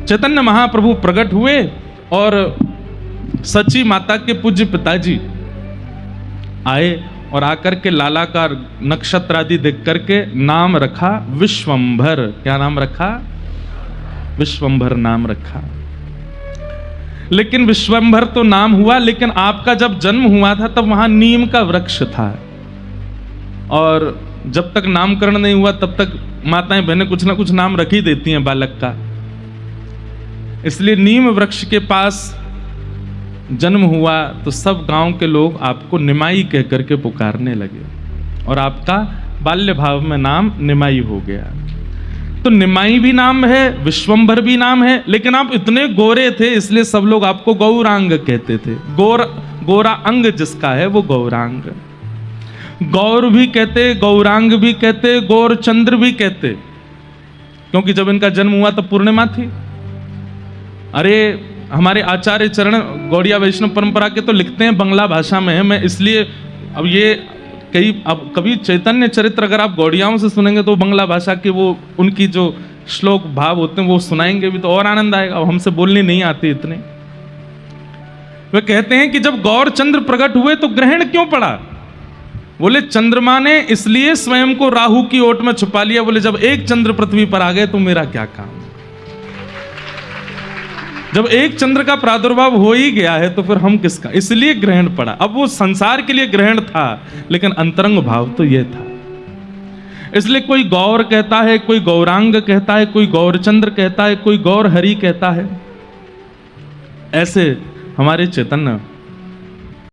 चैतन्य महाप्रभु प्रकट हुए और सची माता के पूज्य पिताजी आए और आकर के लाला का नक्षत्र आदि देख करके नाम रखा विश्वंभर। क्या नाम रखा? विश्वंभर नाम रखा। लेकिन विश्वंभर तो नाम हुआ, लेकिन आपका जब जन्म हुआ था तब वहां नीम का वृक्ष था, और जब तक नामकरण नहीं हुआ तब तक माताएं बहनें कुछ ना कुछ नाम रख ही देती हैं बालक का। इसलिए नीम वृक्ष के पास जन्म हुआ तो सब गांव के लोग आपको निमाई कह करके पुकारने लगे, और आपका बाल्य भाव में नाम निमाई हो गया। तो निमाई भी नाम है, विश्वंभर भी नाम है, लेकिन आप इतने गोरे थे इसलिए सब लोग आपको गौरांग कहते थे। गोरा अंग जिसका है वो गौरांग। गौर भी कहते, गौरांग भी कहते, गौरचंद्र भी कहते, क्योंकि जब इनका जन्म हुआ तब पूर्णिमा थी। अरे हमारे आचार्य चरण गौड़िया वैष्णव परंपरा के तो लिखते हैं बंगला भाषा में है, मैं इसलिए अब ये कभी चैतन्य चरित्र अगर आप गौड़ियाओं से सुनेंगे तो बंगला भाषा के वो उनकी जो श्लोक भाव होते हैं वो सुनाएंगे भी तो और आनंद आएगा। अब हमसे बोलनी नहीं आती इतने। वे कहते हैं कि जब गौर चंद्र प्रकट हुए तो ग्रहण क्यों पड़ा? बोले चंद्रमा ने इसलिए स्वयं को राहु की ओट में छुपा लिया। बोले जब एक चंद्र पृथ्वी पर आ गए तो मेरा क्या काम? जब एक चंद्र का प्रादुर्भाव हो ही गया है तो फिर हम किसका? इसलिए ग्रहण पड़ा। अब वो संसार के लिए ग्रहण था, लेकिन अंतरंग भाव तो ये था। इसलिए कोई गौर कहता है, कोई गौरांग कहता है, कोई गौरचंद्र कहता है, कोई गौर हरि कहता है। ऐसे हमारे चैतन्य